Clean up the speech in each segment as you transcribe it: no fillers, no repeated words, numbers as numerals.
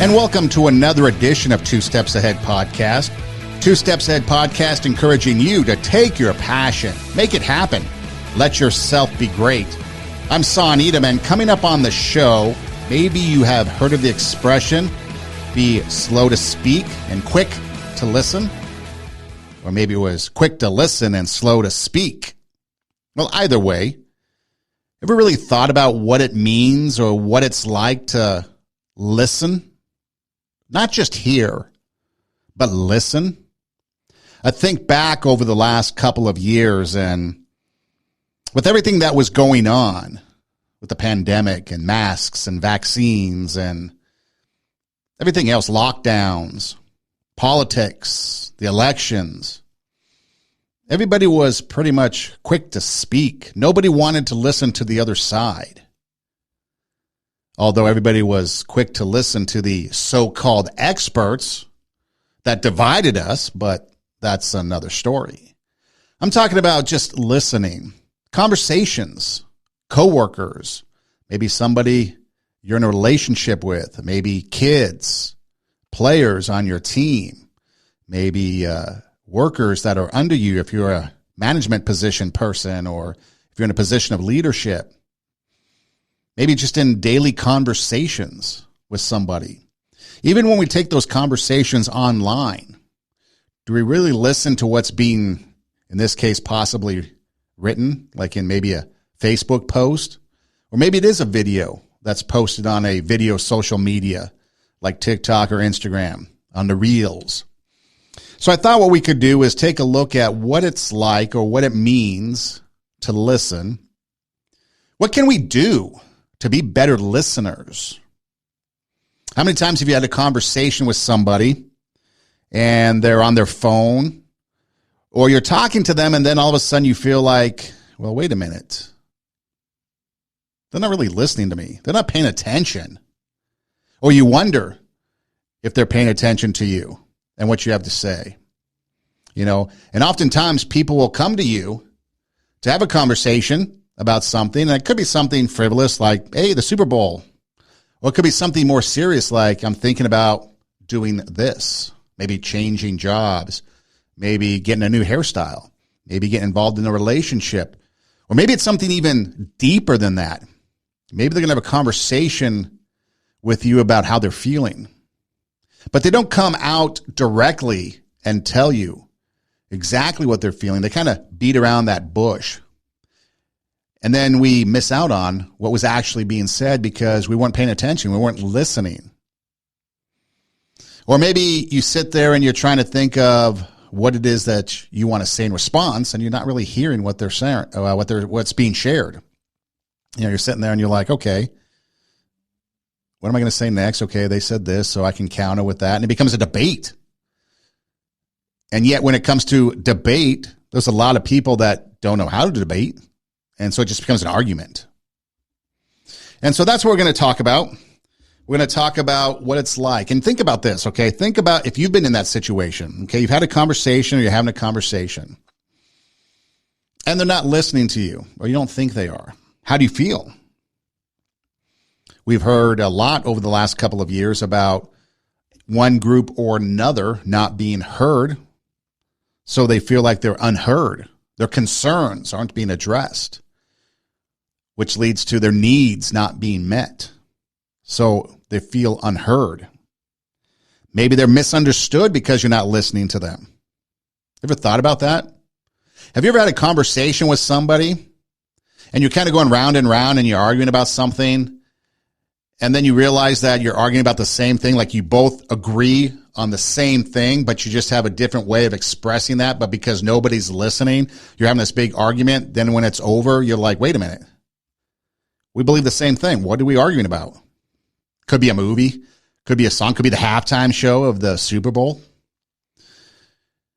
And welcome to another edition of Two Steps Ahead Podcast. Two Steps Ahead Podcast encouraging you to take your passion, make it happen, let yourself be great. I'm Son Edom, and coming up on the show, maybe you have heard of the expression, be slow to speak and quick to listen. Or maybe it was quick to listen and slow to speak. Well, either way, ever really thought about what it means or what it's like to listen? Not just hear, but listen. I think back over the last couple of years, and with everything that was going on with the pandemic and masks and vaccines and everything else, lockdowns, politics, the elections, everybody was pretty much quick to speak. Nobody wanted to listen to the other side. Although everybody was quick to listen to the so-called experts that divided us, but that's another story. I'm talking about just listening, conversations, coworkers, maybe somebody you're in a relationship with, maybe kids, players on your team, maybe workers that are under you if you're a management position person or if you're in a position of leadership. Maybe just in daily conversations with somebody. Even when we take those conversations online, do we really listen to what's being, in this case, possibly written, like in maybe a Facebook post? Or maybe it is a video that's posted on a video social media like TikTok or Instagram, on the Reels. So I thought what we could do is take a look at what it's like or what it means to listen. What can we do to be better listeners? How many times have you had a conversation with somebody and they're on their phone, or you're talking to them and then all of a sudden you feel like, well, wait a minute. They're not really listening to me. They're not paying attention. Or you wonder if they're paying attention to you and what you have to say. You know, and oftentimes people will come to you to have a conversation about something, and it could be something frivolous like, hey, the Super Bowl. Or it could be something more serious like, I'm thinking about doing this, maybe changing jobs, maybe getting a new hairstyle, maybe getting involved in a relationship, or maybe it's something even deeper than that. Maybe they're going to have a conversation with you about how they're feeling, but they don't come out directly and tell you exactly what they're feeling. They kind of beat around that bush. And then we miss out on what was actually being said because we weren't paying attention. We weren't listening. Or maybe you sit there and you're trying to think of what it is that you want to say in response, and you're not really hearing what they're saying, what's being shared. You know, you're sitting there and you're like, okay, what am I going to say next? Okay, they said this, so I can counter with that. And it becomes a debate. And yet when it comes to debate, there's a lot of people that don't know how to debate. And so it just becomes an argument. And so that's what we're going to talk about. We're going to talk about what it's like. And think about this, okay? Think about if you've been in that situation, okay? You've had a conversation or you're having a conversation, and they're not listening to you, or you don't think they are. How do you feel? We've heard a lot over the last couple of years about one group or another not being heard, so they feel like they're unheard. Their concerns aren't being addressed, which leads to their needs not being met. So they feel unheard. Maybe they're misunderstood because you're not listening to them. Ever thought about that? Have you ever had a conversation with somebody and you're kind of going round and round and you're arguing about something, and then you realize that you're arguing about the same thing, like you both agree on the same thing, but you just have a different way of expressing that, but because nobody's listening, you're having this big argument. Then when it's over, you're like, wait a minute. We believe the same thing. What are we arguing about? Could be a movie, could be a song, could be the halftime show of the Super Bowl.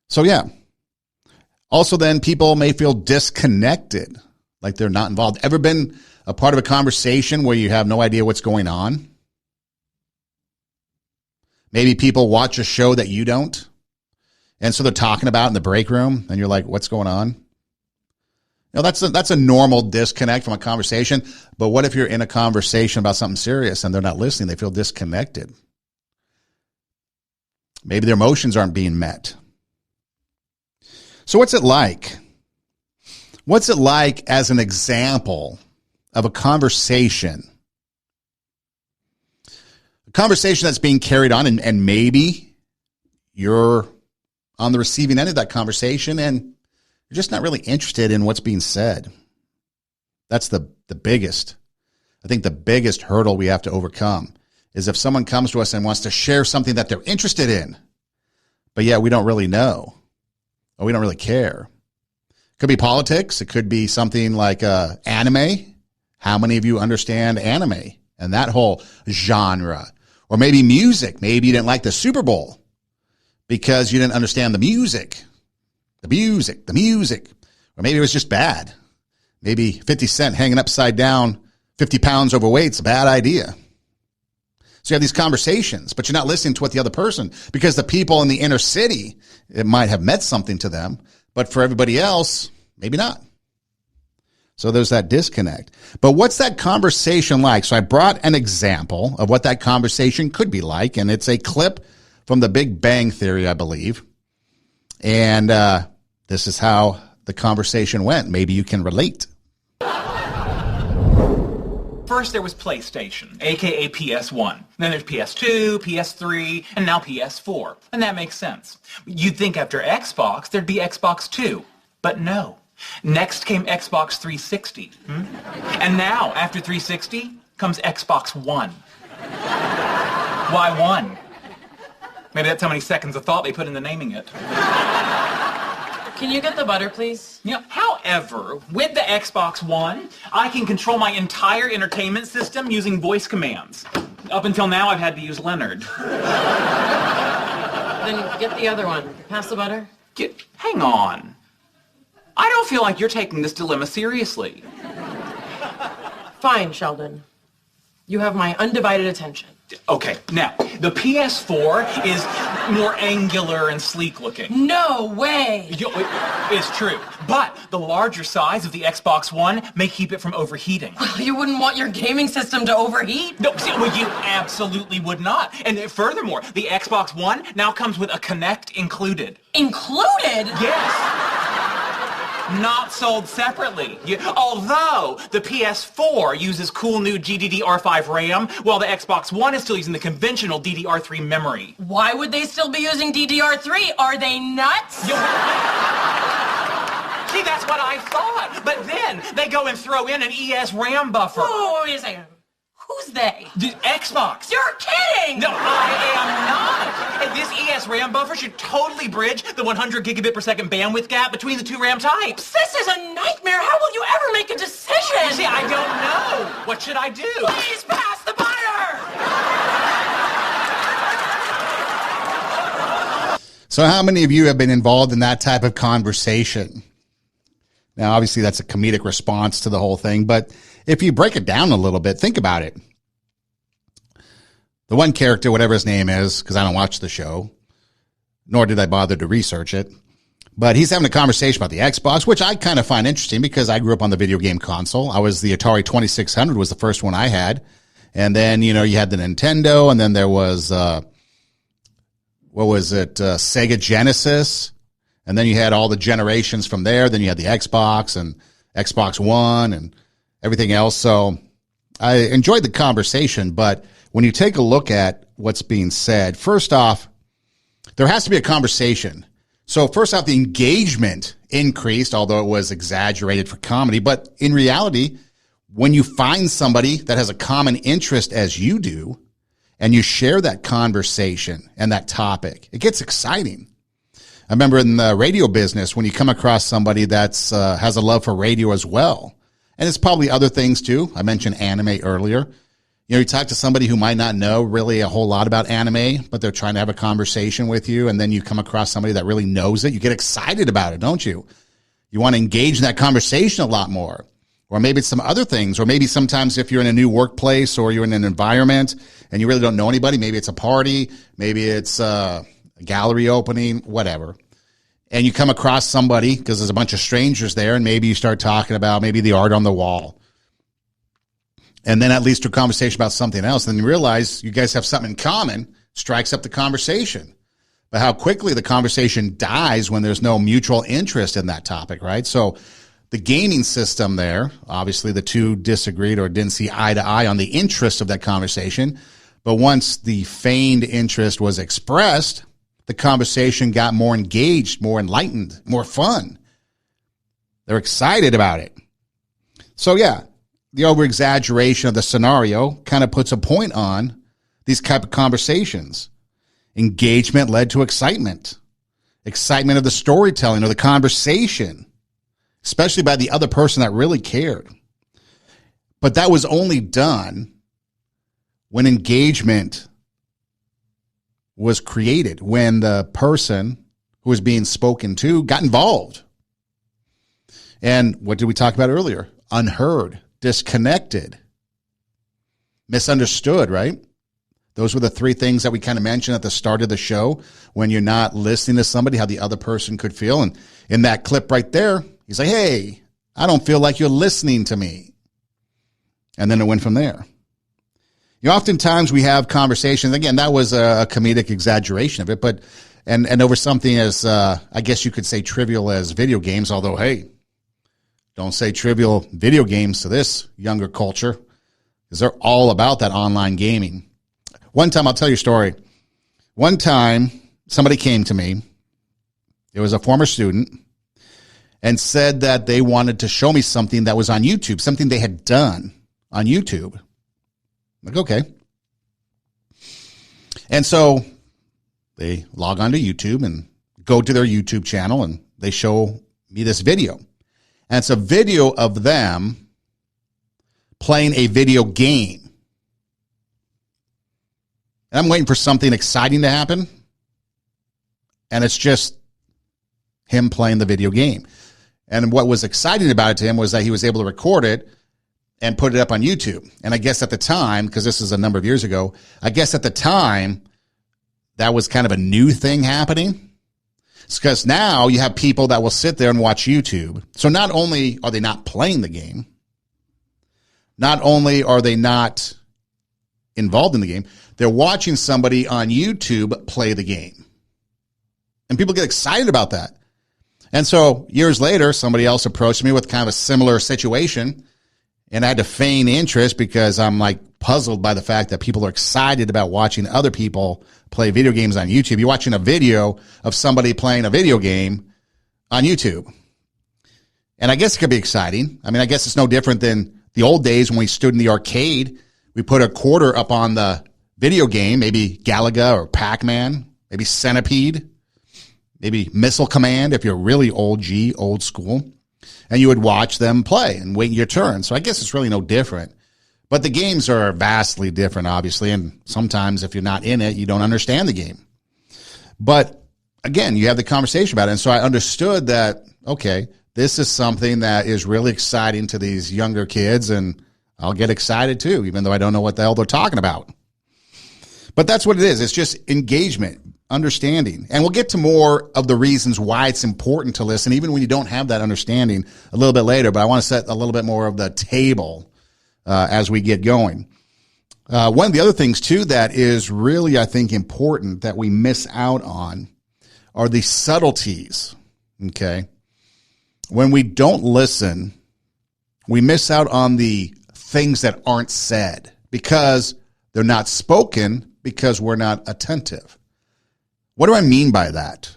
So yeah. Also then people may feel disconnected, like they're not involved. Ever been a part of a conversation where you have no idea what's going on? Maybe people watch a show that you don't, and so they're talking about it in the break room, and you're like, what's going on? You know, that's a normal disconnect from a conversation, but what if you're in a conversation about something serious and they're not listening? They feel disconnected. Maybe their emotions aren't being met. So what's it like? What's it like as an example of a conversation? A conversation that's being carried on, and maybe you're on the receiving end of that conversation and you're just not really interested in what's being said. That's the biggest, I think the biggest hurdle we have to overcome is if someone comes to us and wants to share something that they're interested in, but yet we don't really know or we don't really care. It could be politics. It could be something like anime. How many of you understand anime and that whole genre? Or maybe music. Maybe you didn't like the Super Bowl because you didn't understand the music. The music. Or maybe it was just bad. Maybe 50 Cent hanging upside down, 50 pounds overweight's a bad idea. So you have these conversations, but you're not listening to what the other person, because the people in the inner city, it might have meant something to them, but for everybody else, maybe not. So there's that disconnect. But what's that conversation like? So I brought an example of what that conversation could be like, and it's a clip from the Big Bang Theory, I believe. And this is how the conversation went. Maybe you can relate. First, there was PlayStation, aka PS1. Then there's PS2, PS3, and now PS4. And that makes sense. You'd think after Xbox, there'd be Xbox 2. But no. Next came Xbox 360. And now, after 360, comes Xbox One. Why one? Maybe that's how many seconds of thought they put into naming it. Can you get the butter, please? Yeah. However, with the Xbox One, I can control my entire entertainment system using voice commands. Up until now, I've had to use Leonard. Then get the other one. Pass the butter. Hang on. I don't feel like you're taking this dilemma seriously. Fine, Sheldon. You have my undivided attention. Okay, now, the PS4 is more angular and sleek looking. No way! It's true. But the larger size of the Xbox One may keep it from overheating. Well, you wouldn't want your gaming system to overheat? No, see, well, you absolutely would not. And furthermore, the Xbox One now comes with a Kinect included. Included? Yes. Not sold separately. Although the PS4 uses cool new GDDR5 RAM, while the Xbox One is still using the conventional DDR3 memory. Why would they still be using DDR3? Are they nuts? See, that's what I thought. But then they go and throw in an ES RAM buffer. Oh, wait a second. Who's they? The Xbox. You're kidding! No, I am not. And this ES RAM buffer should totally bridge the 100 gigabit per second bandwidth gap between the two RAM types. This is a nightmare. How will you ever make a decision? You see, I don't know. What should I do? Please pass the butter! So how many of you have been involved in that type of conversation? Now, obviously, that's a comedic response to the whole thing, but if you break it down a little bit, think about it. The one character, whatever his name is, because I don't watch the show, nor did I bother to research it, but he's having a conversation about the Xbox, which I kind of find interesting because I grew up on the video game console. The Atari 2600 was the first one I had. And then, you had the Nintendo, and then there was, Sega Genesis. And then you had all the generations from there. Then you had the Xbox and Xbox One and everything else. So I enjoyed the conversation, but when you take a look at what's being said, first off, there has to be a conversation. So first off, the engagement increased, although it was exaggerated for comedy. But in reality, when you find somebody that has a common interest as you do, and you share that conversation and that topic, it gets exciting. I remember in the radio business, when you come across somebody that's has a love for radio as well, and it's probably other things too. I mentioned anime earlier. You talk to somebody who might not know really a whole lot about anime, but they're trying to have a conversation with you, and then you come across somebody that really knows it. You get excited about it, don't you? You want to engage in that conversation a lot more. Or maybe it's some other things, or maybe sometimes if you're in a new workplace or you're in an environment and you really don't know anybody, maybe it's a party, maybe it's a gallery opening, whatever. And you come across somebody because there's a bunch of strangers there, and maybe you start talking about maybe the art on the wall. And then at least a conversation about something else. Then you realize you guys have something in common, strikes up the conversation. but how quickly the conversation dies when there's no mutual interest in that topic, right? So the gaming system there, obviously the two disagreed or didn't see eye to eye on the interest of that conversation. But once the feigned interest was expressed, the conversation got more engaged, more enlightened, more fun. They're excited about it. So yeah, the over-exaggeration of the scenario kind of puts a point on these type of conversations. Engagement led to excitement. Excitement of the storytelling or the conversation, especially by the other person that really cared. But that was only done when engagement was created, when the person who was being spoken to got involved. And what did we talk about earlier? Unheard, disconnected, misunderstood, right? Those were the three things that we kind of mentioned at the start of the show. When you're not listening to somebody, how the other person could feel. And in that clip right there, he's like, hey, I don't feel like you're listening to me. And then it went from there. You know, oftentimes we have conversations. Again, that was a comedic exaggeration of it, but and over something as I guess you could say trivial as video games. Although, hey, don't say trivial video games to this younger culture, because they're all about that online gaming. One time, I'll tell you a story. One time, somebody came to me. It was a former student, and said that they wanted to show me something that was on YouTube, something they had done on YouTube. I'm like, okay. And so they log on to YouTube and go to their YouTube channel, and they show me this video. And it's a video of them playing a video game. And I'm waiting for something exciting to happen. And it's just him playing the video game. And what was exciting about it to him was that he was able to record it and put it up on YouTube. And I guess at the time, because this is a number of years ago, I guess at the time, that was kind of a new thing happening. It's because now you have people that will sit there and watch YouTube. So not only are they not playing the game, not only are they not involved in the game, they're watching somebody on YouTube play the game. And people get excited about that. And so years later, somebody else approached me with kind of a similar situation. And I had to feign interest because I'm like puzzled by the fact that people are excited about watching other people play video games on YouTube. You're watching a video of somebody playing a video game on YouTube. And I guess it could be exciting. I mean, I guess it's no different than the old days when we stood in the arcade. We put a quarter up on the video game, maybe Galaga or Pac-Man, maybe Centipede, maybe Missile Command if you're really old school. And you would watch them play and wait your turn. So I guess it's really no different. But the games are vastly different, obviously. And sometimes if you're not in it, you don't understand the game. But again, you have the conversation about it. And so I understood that, okay, this is something that is really exciting to these younger kids. And I'll get excited too, even though I don't know what the hell they're talking about. But that's what it is. It's just engagement, understanding. And we'll get to more of the reasons why it's important to listen, even when you don't have that understanding a little bit later. But I want to set a little bit more of the table as we get going. One of the other things, too, that is really, I think, important that we miss out on are the subtleties, okay? When we don't listen, we miss out on the things that aren't said because they're not spoken because we're not attentive. What do I mean by that?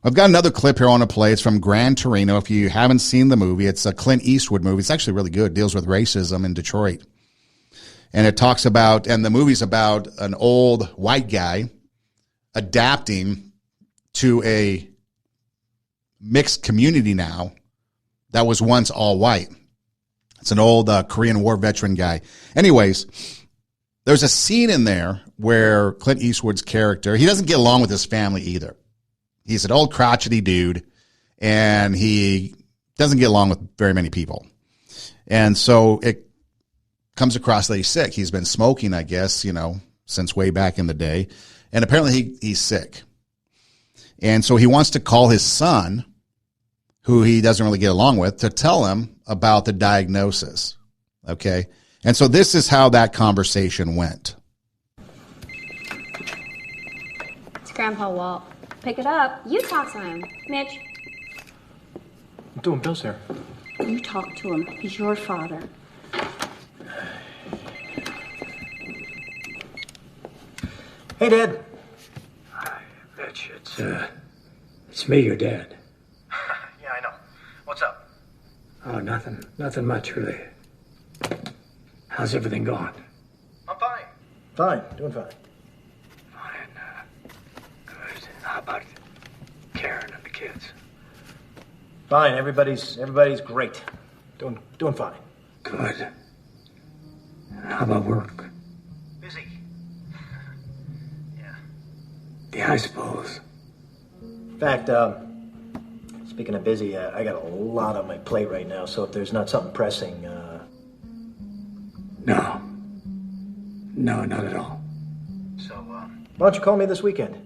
I've got another clip here I want to play. It's from Gran Torino. If you haven't seen the movie, it's a Clint Eastwood movie. It's actually really good. It deals with racism in Detroit. And it talks about, and the movie's about an old white guy adapting to a mixed community now that was once all white. It's an old Korean War veteran guy. Anyways, there's a scene in there where Clint Eastwood's character, he doesn't get along with his family either. He's an old crotchety dude, and he doesn't get along with very many people. And so it comes across that he's sick. He's been smoking, I guess, since way back in the day. And apparently he's sick. And so he wants to call his son, who he doesn't really get along with, to tell him about the diagnosis. Okay? And so this is how that conversation went. It's Grandpa Walt. Pick it up. You talk to him. Mitch, I'm doing Bill's hair. you talk to him. He's your father. Hey, Dad. Hi, Mitch. It's me, your dad. Yeah, I know. What's up? Oh, nothing much, really. How's everything going? I'm fine. Fine. Doing fine. Fine. Good. How about Karen and the kids? Fine. Everybody's great. Doing fine. Good. How about work? Busy. Yeah, I suppose. In fact, speaking of busy, I got a lot on my plate right now, so if there's not something pressing, No. No, not at all. So, why don't you call me this weekend?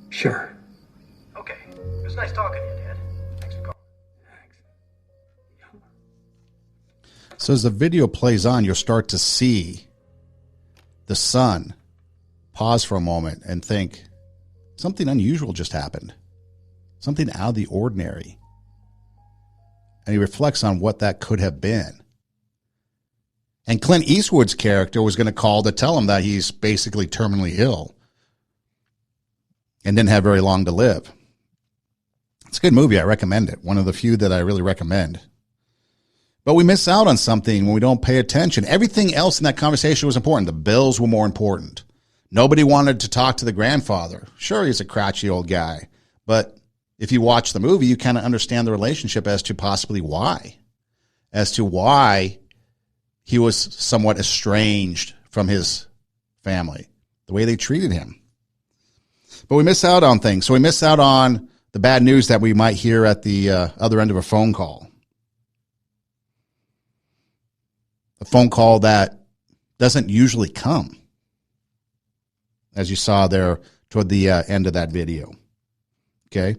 Sure. Okay. It was nice talking to you, Dad. Thanks for calling. So as the video plays on, you'll start to see the son pause for a moment and think, something unusual just happened. Something out of the ordinary. And he reflects on what that could have been. And Clint Eastwood's character was going to call to tell him that he's basically terminally ill and didn't have very long to live. It's a good movie. I recommend it. One of the few that I really recommend. But we miss out on something when we don't pay attention. Everything else in that conversation was important. The bills were more important. Nobody wanted to talk to the grandfather. Sure, he's a crotchety old guy. But if you watch the movie, you kind of understand the relationship as to possibly why. As to why he was somewhat estranged from his family, the way they treated him. But we miss out on things. So we miss out on the bad news that we might hear at the other end of a phone call. A phone call that doesn't usually come, as you saw there toward the end of that video. Okay?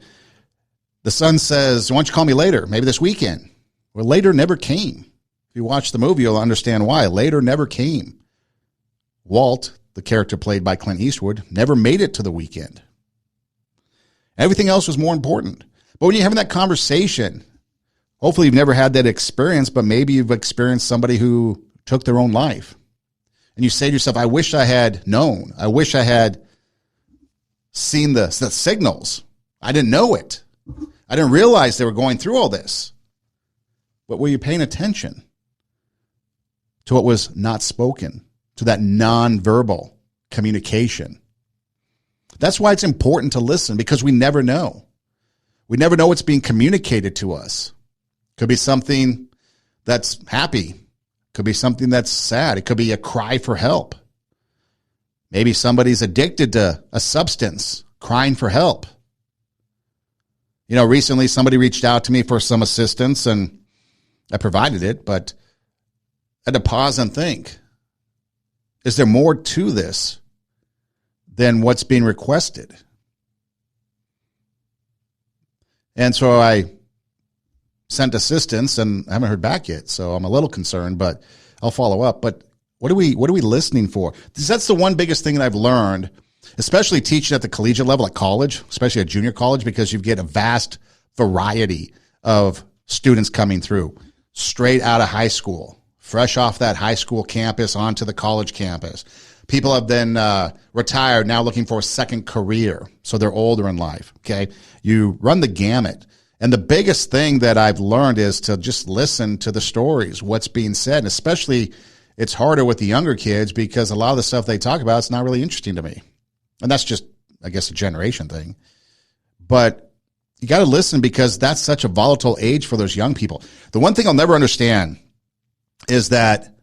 The son says, why don't you call me later? Maybe this weekend. Well, later never came. If you watch the movie, you'll understand why. Later never came. Walt, the character played by Clint Eastwood, never made it to the weekend. Everything else was more important. But when you're having that conversation, hopefully you've never had that experience, but maybe you've experienced somebody who took their own life. And you say to yourself, I wish I had known. I wish I had seen the signals. I didn't know it. I didn't realize they were going through all this. But were you paying attention to what was not spoken, to that nonverbal communication? That's why it's important to listen, because we never know. We never know what's being communicated to us. Could be something that's happy. Could be something that's sad. It could be a cry for help. Maybe somebody's addicted to a substance, crying for help. You know, recently somebody reached out to me for some assistance, and I provided it, but I had to pause and think, is there more to this than what's being requested? And so I sent assistance, and I haven't heard back yet, so I'm a little concerned, but I'll follow up. But what are we listening for? Because that's the one biggest thing that I've learned, especially teaching at the collegiate level at college, especially at junior college, because you get a vast variety of students coming through straight out of high school, fresh off that high school campus onto the college campus. People have been retired, now looking for a second career, so they're older in life, okay? You run the gamut. And the biggest thing that I've learned is to just listen to the stories, what's being said. And especially, it's harder with the younger kids because a lot of the stuff they talk about is not really interesting to me. And that's just, I guess, a generation thing. But you got to listen because that's such a volatile age for those young people. The one thing I'll never understand is that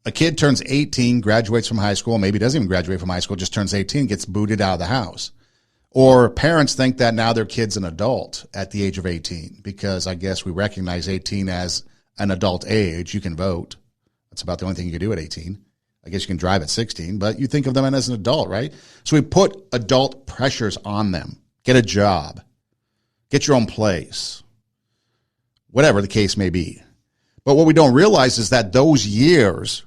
a kid turns 18, graduates from high school, maybe doesn't even graduate from high school, just turns 18, gets booted out of the house. Or parents think that now their kid's an adult at the age of 18 because I guess we recognize 18 as an adult age. You can vote. That's about the only thing you can do at 18. I guess you can drive at 16, but you think of them as an adult, right? So we put adult pressures on them. Get a job. Get your own place. Whatever the case may be. But what we don't realize is that those years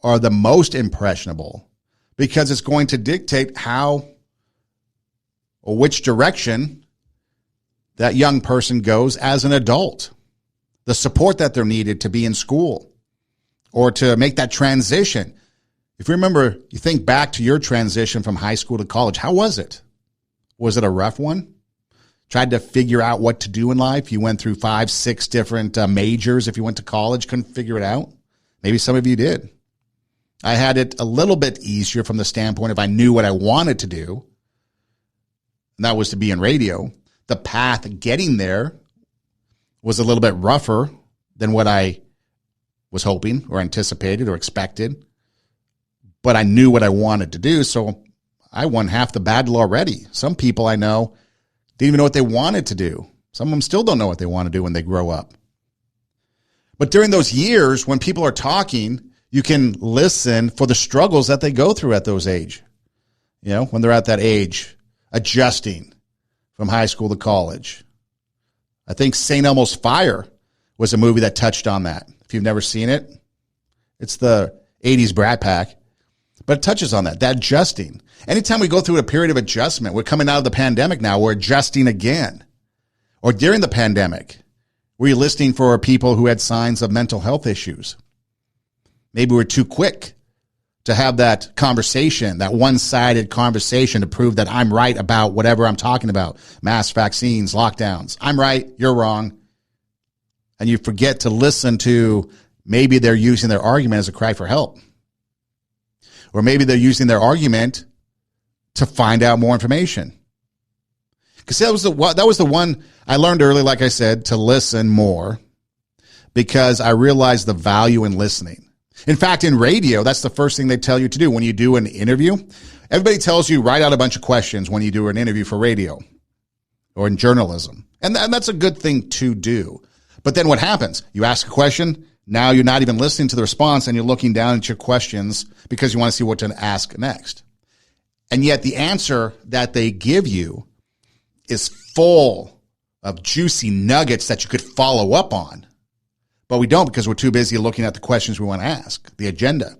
are the most impressionable because it's going to dictate how or which direction that young person goes as an adult, the support that they're needed to be in school or to make that transition. If you remember, you think back to your transition from high school to college, how was it? Was it a rough one? Tried to figure out what to do in life? You went through 5, 6 different majors. If you went to college, couldn't figure it out. Maybe some of you did. I had it a little bit easier from the standpoint if I knew what I wanted to do, and that was to be in radio. The path getting there was a little bit rougher than what I was hoping or anticipated or expected, but I knew what I wanted to do, so I won half the battle already. Some people I know didn't even know what they wanted to do. Some of them still don't know what they want to do when they grow up. But during those years when people are talking, you can listen for the struggles that they go through at those age. You know, when they're at that age, adjusting from high school to college. I think St. Elmo's Fire was a movie that touched on that. If you've never seen it, it's the 80s Brat Pack, but it touches on that adjusting. Anytime we go through a period of adjustment, we're coming out of the pandemic now, we're adjusting again. Or during the pandemic, were you listening for people who had signs of mental health issues? Maybe we're too quick to have that conversation, that one-sided conversation to prove that I'm right about whatever I'm talking about. Mass vaccines, lockdowns. I'm right, you're wrong. And you forget to listen to maybe they're using their argument as a cry for help. Or maybe they're using their argument to find out more information. Because that was the one I learned early, like I said, to listen more because I realized the value in listening. In fact, in radio, that's the first thing they tell you to do when you do an interview. Everybody tells you write out a bunch of questions when you do an interview for radio or in journalism. And that's a good thing to do. But then what happens? You ask a question. Now you're not even listening to the response and you're looking down at your questions because you want to see what to ask next. And yet the answer that they give you is full of juicy nuggets that you could follow up on. But we don't because we're too busy looking at the questions we want to ask, the agenda.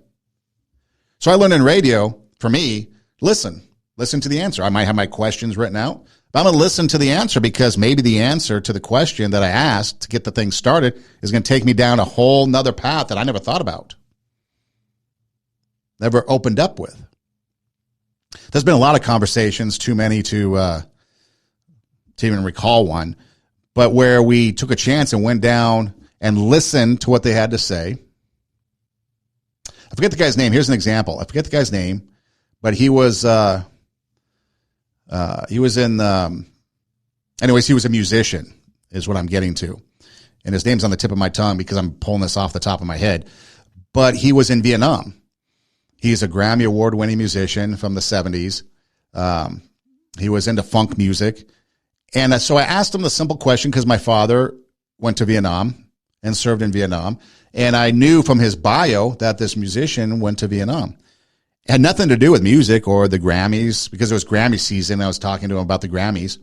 So I learned in radio, for me, listen to the answer. I might have my questions written out, but I'm going to listen to the answer because maybe the answer to the question that I asked to get the thing started is going to take me down a whole nother path that I never thought about, never opened up with. There's been a lot of conversations, too many to even recall one, but where we took a chance and went down and listened to what they had to say. I forget the guy's name. Here's an example. I forget the guy's name, but he was in, he was a musician is what I'm getting to. And his name's on the tip of my tongue because I'm pulling this off the top of my head. But he was in Vietnam. He's a Grammy Award-winning musician from the 70s. He was into funk music. And so I asked him the simple question because my father went to Vietnam and served in Vietnam. And I knew from his bio that this musician went to Vietnam. It had nothing to do with music or the Grammys because it was Grammy season. I was talking to him about the Grammys.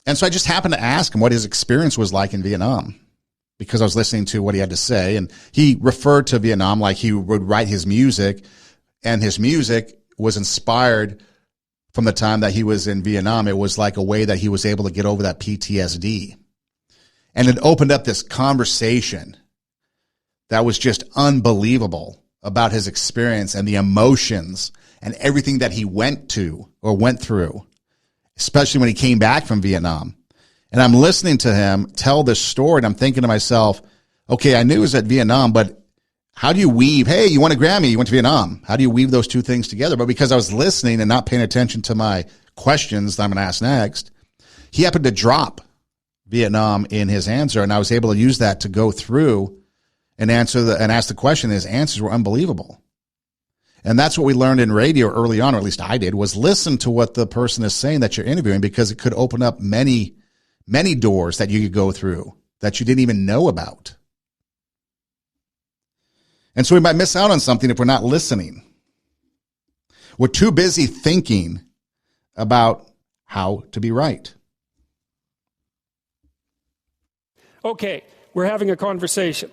And so I just happened to ask him what his experience was like in Vietnam because I was listening to what he had to say. And he referred to Vietnam like he would write his music, and his music was inspired from the time that he was in Vietnam. It was like a way that he was able to get over that PTSD. And it opened up this conversation that was just unbelievable about his experience and the emotions and everything that he went through, especially when he came back from Vietnam. And I'm listening to him tell this story, and I'm thinking to myself, okay, I knew it was at Vietnam, but how do you weave, hey, you won a Grammy, you went to Vietnam. How do you weave those two things together? But because I was listening and not paying attention to my questions that I'm going to ask next, he happened to drop Vietnam in his answer, and I was able to use that to go through and ask the question. His answers were unbelievable. And that's what we learned in radio early on, or at least I did, was listen to what the person is saying that you're interviewing because it could open up many, many doors that you could go through that you didn't even know about. And so we might miss out on something if we're not listening. We're too busy thinking about how to be right. Okay, we're having a conversation.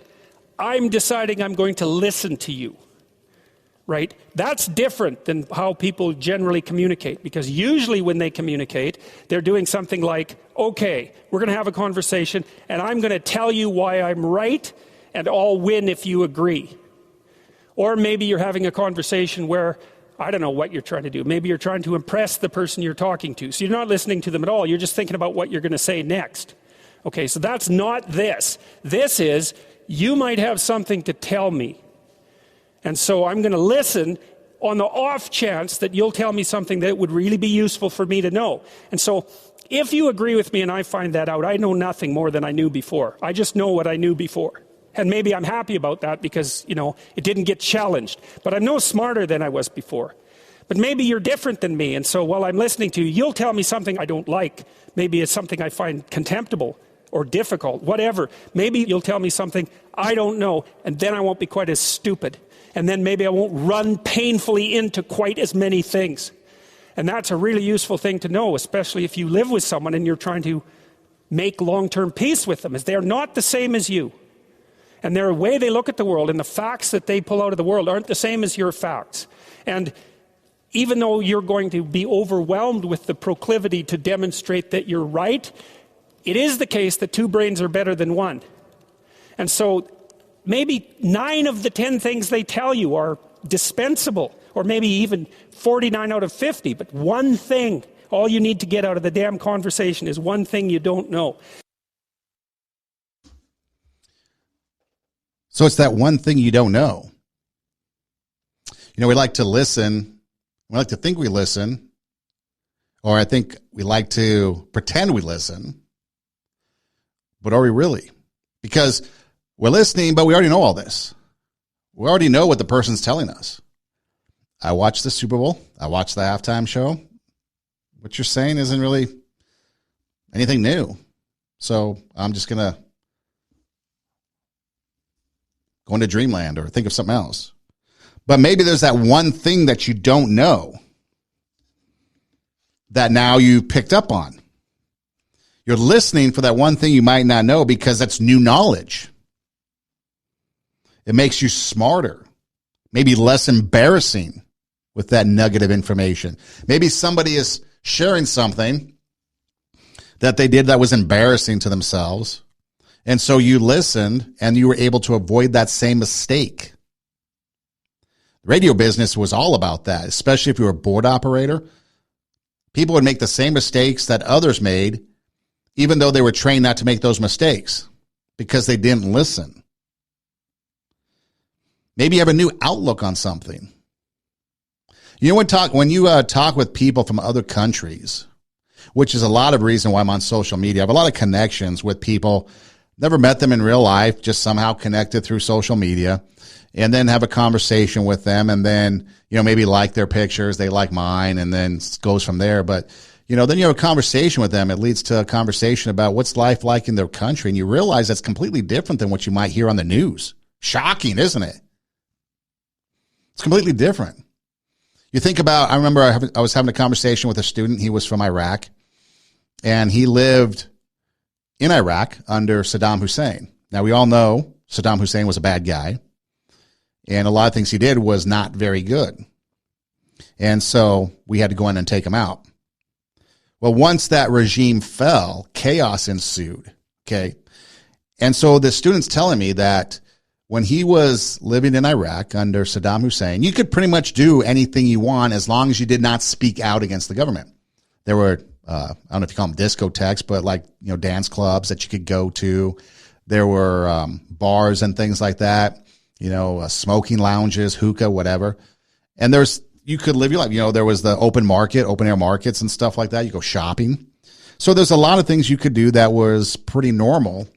I'm deciding I'm going to listen to you. right? That's different than how people generally communicate, because usually when they communicate, they're doing something like, okay, we're going to have a conversation, and I'm going to tell you why I'm right, and I'll win if you agree. Or maybe you're having a conversation where, I don't know what you're trying to do. Maybe you're trying to impress the person you're talking to. So you're not listening to them at all. You're just thinking about what you're going to say next. Okay, so that's not this. This is, you might have something to tell me. And so I'm going to listen on the off chance that you'll tell me something that would really be useful for me to know. And so if you agree with me and I find that out, I know nothing more than I knew before. I just know what I knew before. And maybe I'm happy about that because, it didn't get challenged. But I'm no smarter than I was before. But maybe you're different than me. And so while I'm listening to you, you'll tell me something I don't like. Maybe it's something I find contemptible or difficult, whatever. Maybe you'll tell me something I don't know, and then I won't be quite as stupid. And then maybe I won't run painfully into quite as many things. And that's a really useful thing to know, especially if you live with someone and you're trying to make long-term peace with them, is they're not the same as you. And their way they look at the world and the facts that they pull out of the world aren't the same as your facts. And even though you're going to be overwhelmed with the proclivity to demonstrate that you're right, it is the case that two brains are better than one. And so maybe 9 of the 10 things they tell you are dispensable, or maybe even 49 out of 50, but one thing, all you need to get out of the damn conversation is one thing you don't know. So it's that one thing you don't know. We like to listen. We like to think we listen, or I think we like to pretend we listen. But are we really? Because we're listening, but we already know all this. We already know what the person's telling us. I watched the Super Bowl. I watched the halftime show. What you're saying isn't really anything new. So I'm just going to go into dreamland or think of something else. But maybe there's that one thing that you don't know that now you picked up on. You're listening for that one thing you might not know because that's new knowledge. It makes you smarter, maybe less embarrassing with that nugget of information. Maybe somebody is sharing something that they did that was embarrassing to themselves. And so you listened and you were able to avoid that same mistake. The radio business was all about that, especially if you were a board operator. People would make the same mistakes that others made, even though they were trained not to make those mistakes because they didn't listen. Maybe you have a new outlook on something. When you talk with people from other countries, which is a lot of reason why I'm on social media. I have a lot of connections with people. Never met them in real life, just somehow connected through social media, and then have a conversation with them, and then, maybe like their pictures, they like mine, and then it goes from there. But, then you have a conversation with them. It leads to a conversation about what's life like in their country, and you realize that's completely different than what you might hear on the news. Shocking, isn't it? It's completely different. You think about, I remember I was having a conversation with a student. He was from Iraq, and he lived in Iraq under Saddam Hussein. Now, we all know Saddam Hussein was a bad guy, and a lot of things he did was not very good. And so we had to go in and take him out. Well, once that regime fell, chaos ensued, okay? And so the student's telling me that when he was living in Iraq under Saddam Hussein, you could pretty much do anything you want as long as you did not speak out against the government. There were, I don't know if you call them discotheques, but dance clubs that you could go to. There were bars and things like that, smoking lounges, hookah, whatever. And you could live your life. There was the open air markets and stuff like that. You go shopping. So there's a lot of things you could do that was pretty normal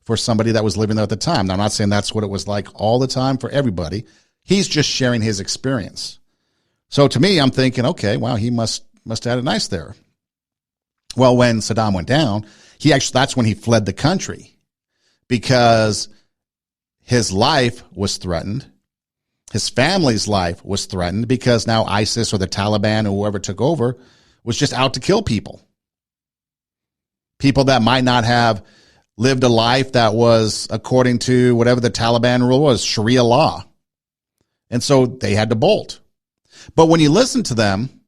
for somebody that was living there at the time. Now, I'm not saying that's what it was like all the time for everybody. He's just sharing his experience. So to me, I'm thinking, okay, wow, he must have had it nice there. Well, when Saddam went down, that's when he fled the country because his life was threatened. His family's life was threatened because now ISIS or the Taliban or whoever took over was just out to kill people. People that might not have lived a life that was according to whatever the Taliban rule was, Sharia law. And so they had to bolt. But when you listen to them,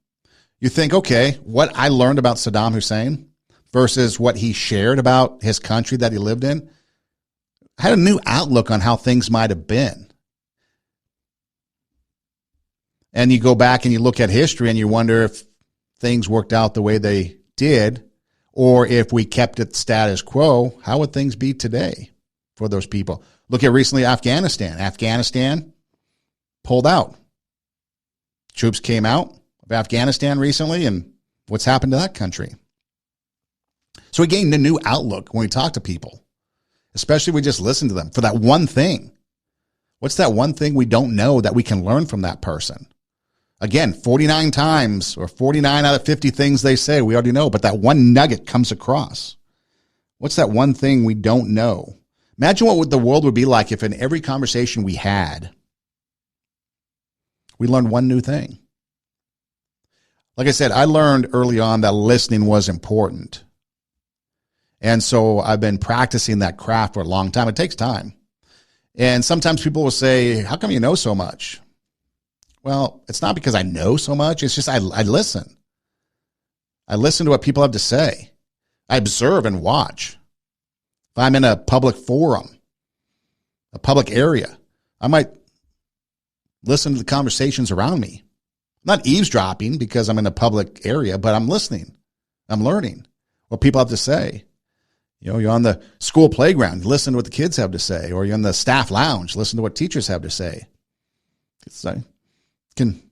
you think, okay, what I learned about Saddam Hussein versus what he shared about his country that he lived in, I had a new outlook on how things might have been. And you go back and you look at history and you wonder if things worked out the way they did, or if we kept it status quo, how would things be today for those people? Look at recently Afghanistan. Afghanistan pulled out. Troops came out of Afghanistan recently, and what's happened to that country? So we gained a new outlook when we talk to people, especially if we just listen to them for that one thing. What's that one thing we don't know that we can learn from that person? Again, 49 times or 49 out of 50 things they say we already know, but that one nugget comes across. What's that one thing we don't know? Imagine what the world would be like if in every conversation we had, we learned one new thing. Like I said, I learned early on that listening was important. And so I've been practicing that craft for a long time. It takes time. And sometimes people will say, how come you know so much? Well, it's not because I know so much. It's just I listen. I listen to what people have to say. I observe and watch. If I'm in a public forum, a public area, I might listen to the conversations around me. I'm not eavesdropping because I'm in a public area, but I'm listening. I'm learning what people have to say. You know, you're on the school playground, listen to what the kids have to say, or you're in the staff lounge, listen to what teachers have to say. I can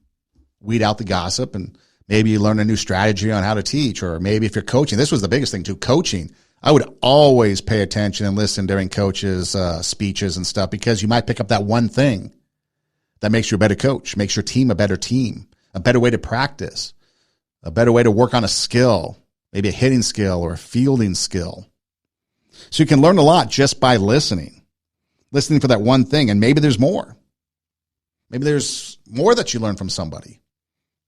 weed out the gossip, and maybe you learn a new strategy on how to teach, or maybe if you're coaching, this was the biggest thing too, coaching. I would always pay attention and listen during coaches' speeches and stuff, because you might pick up that one thing that makes you a better coach, makes your team, a better way to practice, a better way to work on a skill, maybe a hitting skill or a fielding skill. So you can learn a lot just by listening for that one thing. And maybe there's more. Maybe there's more that you learn from somebody.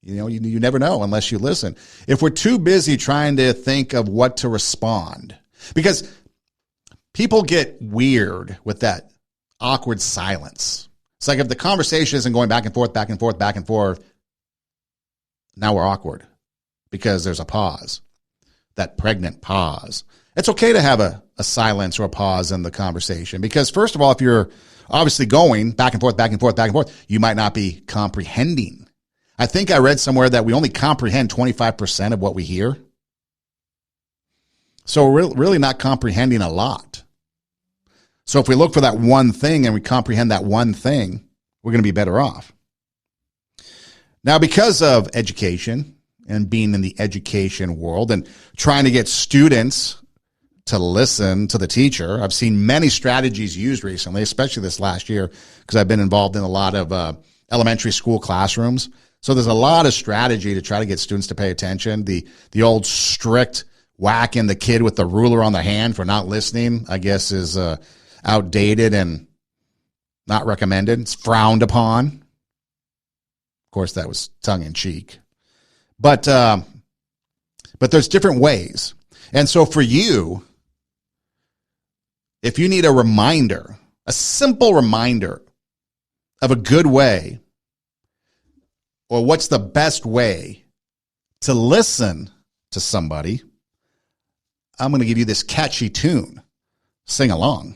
You know, you never know unless you listen. If we're too busy trying to think of what to respond, because people get weird with that awkward silence. It's like if the conversation isn't going back and forth, back and forth, back and forth, now we're awkward because there's a pause, that pregnant pause. It's okay to have a silence or a pause in the conversation, because first of all, if you're obviously going back and forth, back and forth, back and forth, you might not be comprehending. I think I read somewhere that we only comprehend 25% of what we hear. So we're really not comprehending a lot. So if we look for that one thing and we comprehend that one thing, we're going to be better off. Now, because of education and being in the education world and trying to get students to listen to the teacher, I've seen many strategies used recently, especially this last year, because I've been involved in a lot of elementary school classrooms. So there's a lot of strategy to try to get students to pay attention. The old strict whacking the kid with the ruler on the hand for not listening, I guess, is outdated and not recommended. It's frowned upon. Of course, that was tongue in cheek. But there's different ways. And so for you, if you need a reminder, a simple reminder of a good way, or what's the best way to listen to somebody, I'm going to give you this catchy tune. Sing along.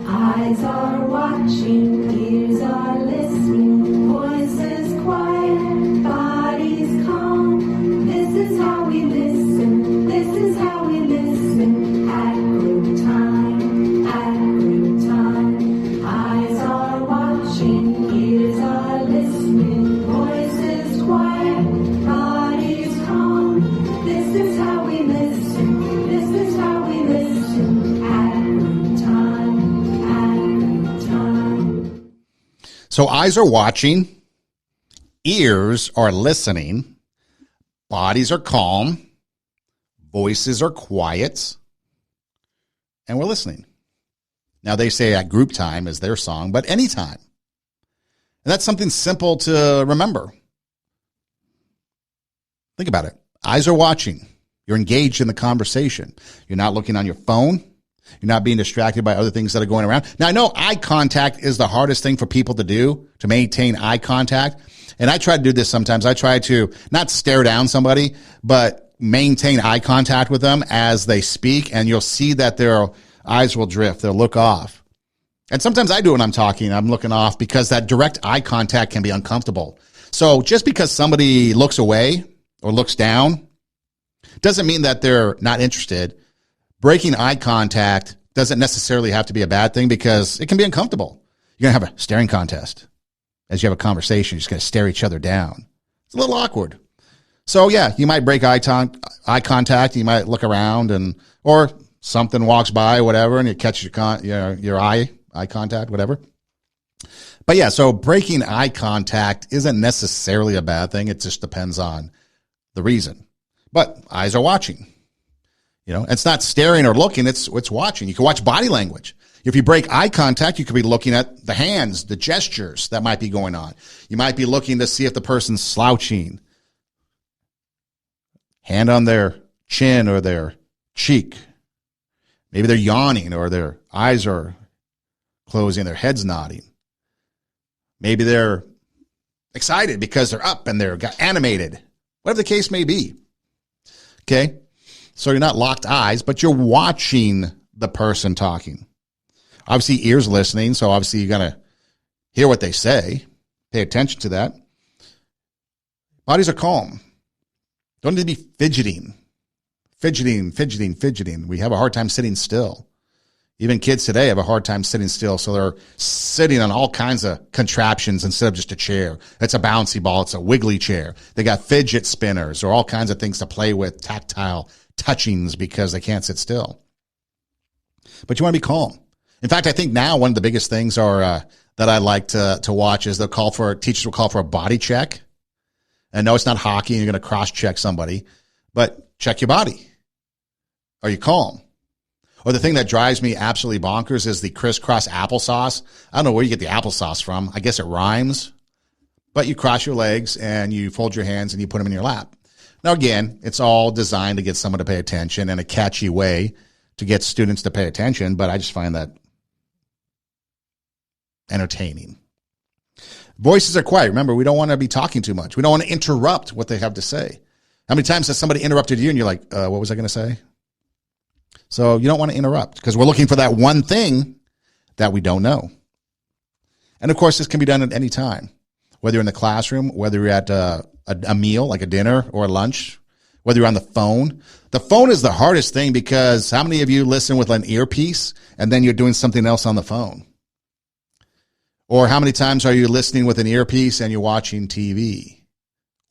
Eyes are watching, ears are listening, voices quiet, bodies calm. This is how we listen, this is how we listen at group time, at group time. Eyes are watching, ears are listening, voices quiet, bodies calm. This is how we listen, this is how we listen at group time. So eyes are watching, ears are listening, bodies are calm, voices are quiet, and we're listening. Now they say at group time is their song, but anytime. And that's something simple to remember. Think about it. Eyes are watching. You're engaged in the conversation. You're not looking on your phone. You're not being distracted by other things that are going around. Now, I know eye contact is the hardest thing for people to do, to maintain eye contact. And I try to do this sometimes. I try to not stare down somebody, but maintain eye contact with them as they speak. And you'll see that their eyes will drift. They'll look off. And sometimes I do when I'm talking. I'm looking off because that direct eye contact can be uncomfortable. So just because somebody looks away or looks down doesn't mean that they're not interested. Breaking eye contact doesn't necessarily have to be a bad thing because it can be uncomfortable. You're going to have a staring contest. As you have a conversation, you're just going to stare each other down. It's a little awkward. So yeah, you might break eye contact. You might look around or something walks by, whatever, and you catch your eye contact, whatever. But yeah, so breaking eye contact isn't necessarily a bad thing. It just depends on the reason. But eyes are watching. It's not staring or looking, it's watching. You can watch body language. If you break eye contact, you could be looking at the hands, the gestures that might be going on. You might be looking to see if the person's slouching. Hand on their chin or their cheek. Maybe they're yawning or their eyes are closing, their head's nodding. Maybe they're excited because they're up and they're animated. Whatever the case may be. Okay? So you're not locked eyes, but you're watching the person talking. Obviously, ears listening, so obviously you're going to hear what they say. Pay attention to that. Bodies are calm. Don't need to be fidgeting. Fidgeting. We have a hard time sitting still. Even kids today have a hard time sitting still, so they're sitting on all kinds of contraptions instead of just a chair. It's a bouncy ball. It's a wiggly chair. They got fidget spinners or all kinds of things to play with, tactile touchings because they can't sit still. But you want to be calm. In fact, I think now one of the biggest things that I like to watch is teachers will call for a body check. And no, it's not hockey and you're going to cross-check somebody, but check your body. Are you calm? Or the thing that drives me absolutely bonkers is the crisscross applesauce. I don't know where you get the applesauce from. I guess it rhymes. But you cross your legs and you fold your hands and you put them in your lap. Now, again, it's all designed to get someone to pay attention in a catchy way to get students to pay attention, but I just find that entertaining. Voices are quiet. Remember, we don't want to be talking too much. We don't want to interrupt what they have to say. How many times has somebody interrupted you and you're like, what was I going to say? So you don't want to interrupt because we're looking for that one thing that we don't know. And of course, this can be done at any time, whether you're in the classroom, whether you're at a meal, like a dinner or a lunch, whether you're on the phone. The phone is the hardest thing because how many of you listen with an earpiece and then you're doing something else on the phone? Or how many times are you listening with an earpiece and you're watching TV?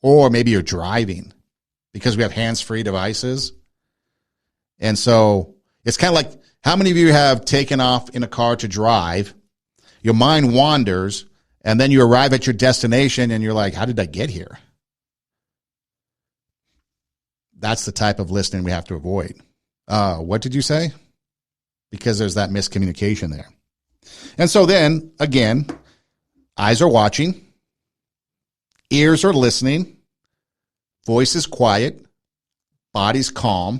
Or maybe you're driving because we have hands-free devices. And so it's kind of like, how many of you have taken off in a car to drive? Your mind wanders, and then you arrive at your destination, and you're like, how did I get here? That's the type of listening we have to avoid. What did you say? Because there's that miscommunication there. And so then, again, eyes are watching, ears are listening, voice is quiet, body's calm,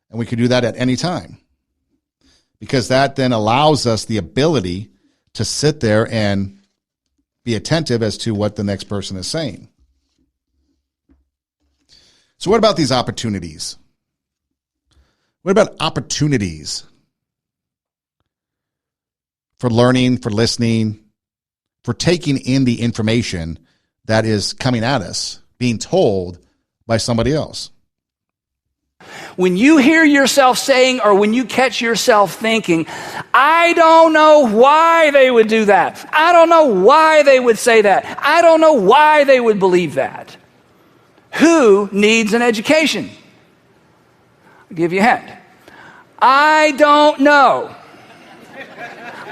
and we can do that at any time. Because that then allows us the ability to sit there and be attentive as to what the next person is saying. So what about these opportunities? What about opportunities for learning, for listening, for taking in the information that is coming at us, being told by somebody else? When you hear yourself saying, or when you catch yourself thinking, I don't know why they would do that. I don't know why they would say that. I don't know why they would believe that. Who needs an education? I'll give you a hint. I don't know.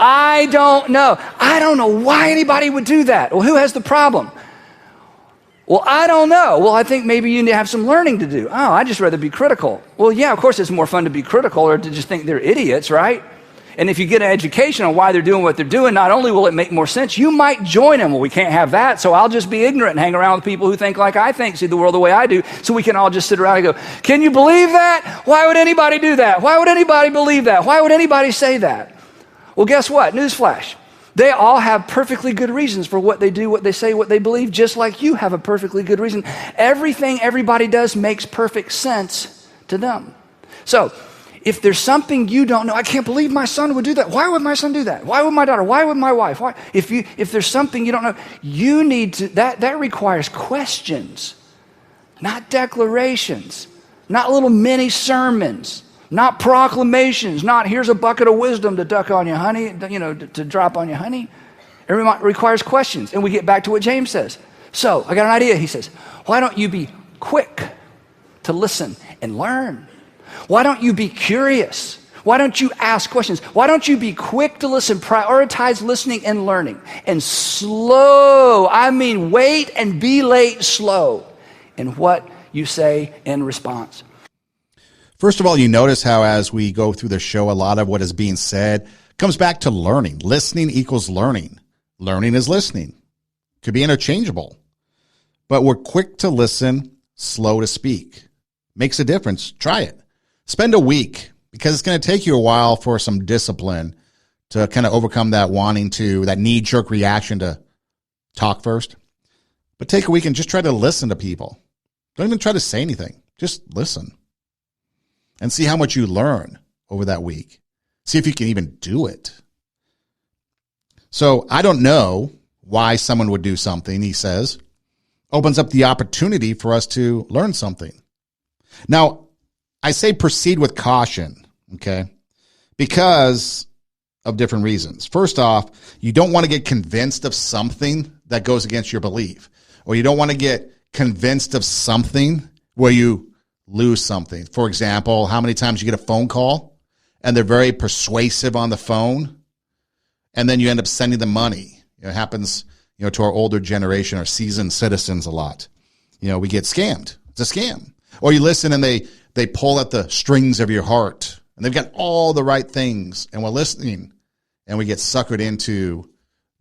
I don't know. I don't know why anybody would do that. Well, who has the problem? Well, I don't know. Well, I think maybe you need to have some learning to do. Oh, I'd just rather be critical. Well, yeah, of course it's more fun to be critical or to just think they're idiots, right? And if you get an education on why they're doing what they're doing, not only will it make more sense, you might join them. Well, we can't have that, so I'll just be ignorant and hang around with people who think like I think, see the world the way I do, so we can all just sit around and go, can you believe that? Why would anybody do that? Why would anybody believe that? Why would anybody say that? Well, guess what? Newsflash. They all have perfectly good reasons for what they do, what they say, what they believe, just like you have a perfectly good reason. Everything everybody does makes perfect sense to them. So, if there's something you don't know, I can't believe my son would do that. Why would my son do that? Why would my daughter? Why would my wife? Why? If there's something you don't know, you need to, that requires questions, not declarations, not little mini sermons, not proclamations, not here's a bucket of wisdom to duck on you, honey, to drop on you, honey. It requires questions. And we get back to what James says. So, I got an idea, he says. Why don't you be quick to listen and learn? Why don't you be curious? Why don't you ask questions? Why don't you be quick to listen, prioritize listening and learning, and slow, I mean wait and be late slow in what you say in response. First of all, you notice how as we go through the show, a lot of what is being said comes back to learning. Listening equals learning. Learning is listening. Could be interchangeable. But we're quick to listen, slow to speak. Makes a difference. Try it. Spend a week, because it's going to take you a while for some discipline to kind of overcome that that knee-jerk reaction to talk first. But take a week and just try to listen to people. Don't even try to say anything. Just listen. And see how much you learn over that week. See if you can even do it. So I don't know why someone would do something, he says. Opens up the opportunity for us to learn something. Now, I say proceed with caution, okay? Because of different reasons. First off, you don't want to get convinced of something that goes against your belief. Or you don't want to get convinced of something where you lose something. For example, how many times you get a phone call and they're very persuasive on the phone and then you end up sending them money. It happens, to our older generation, our seasoned citizens a lot. We get scammed. It's a scam. Or you listen and they pull at the strings of your heart and they've got all the right things and we're listening and we get suckered into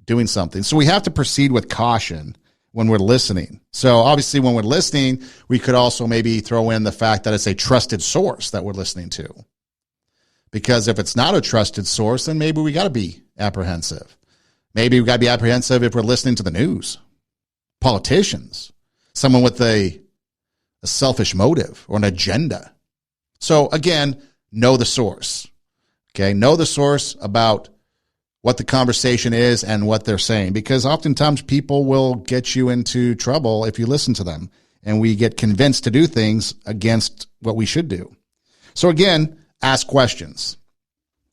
doing something. So we have to proceed with caution when we're listening. So obviously when we're listening, we could also maybe throw in the fact that it's a trusted source that we're listening to. Because if it's not a trusted source, then maybe we got to be apprehensive. Maybe we got to be apprehensive if we're listening to the news, politicians, someone with a selfish motive or an agenda. So again, know the source. Okay, know the source about what the conversation is and what they're saying, because oftentimes people will get you into trouble if you listen to them, and we get convinced to do things against what we should do. So again, ask questions.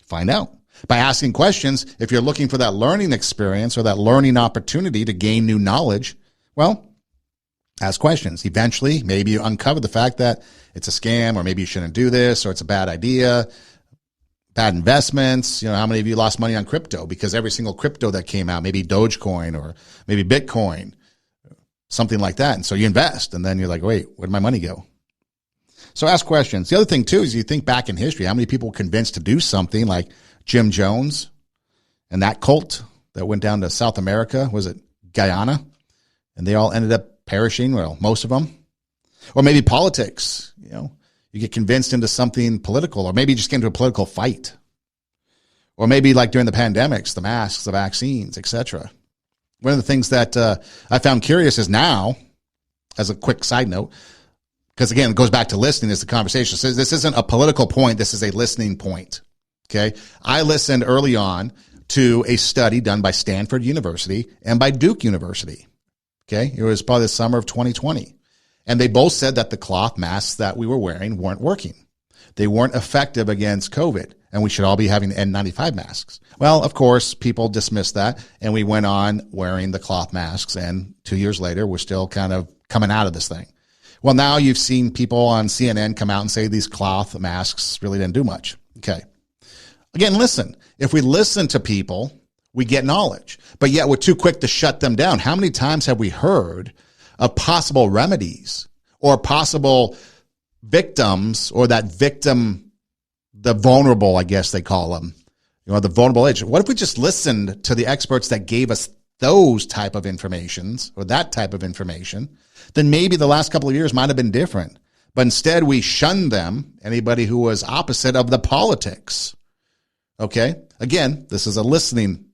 Find out. By asking questions, if you're looking for that learning experience or that learning opportunity to gain new knowledge, well, ask questions. Eventually, maybe you uncover the fact that it's a scam, or maybe you shouldn't do this, or it's a bad idea. Bad investments. How many of you lost money on crypto because every single crypto that came out, maybe Dogecoin or maybe Bitcoin, something like that. And so you invest and then you're like, wait, where'd my money go? So ask questions. The other thing too is you think back in history, how many people were convinced to do something like Jim Jones and that cult that went down to South America? Was it Guyana? And they all ended up perishing. Well, most of them. Or maybe politics, You get convinced into something political, or maybe you just get into a political fight. Or maybe like during the pandemics, the masks, the vaccines, etc. One of the things that I found curious is now, as a quick side note, because again, it goes back to listening, is the conversation. So this isn't a political point, this is a listening point. Okay? I listened early on to a study done by Stanford University and by Duke University. Okay? It was probably the summer of 2020. And they both said that the cloth masks that we were wearing weren't working. They weren't effective against COVID, and we should all be having N95 masks. Well, of course, people dismissed that, and we went on wearing the cloth masks, and 2 years later, we're still kind of coming out of this thing. Well, now you've seen people on CNN come out and say these cloth masks really didn't do much. Okay. Again, listen. If we listen to people, we get knowledge, but yet we're too quick to shut them down. How many times have we heard of possible remedies or possible victims, or that victim, the vulnerable, I guess they call them, the vulnerable age. What if we just listened to the experts that gave us those type of informations or that type of information? Then maybe the last couple of years might have been different. But instead, we shunned them, anybody who was opposite of the politics. Okay? Again, this is a listening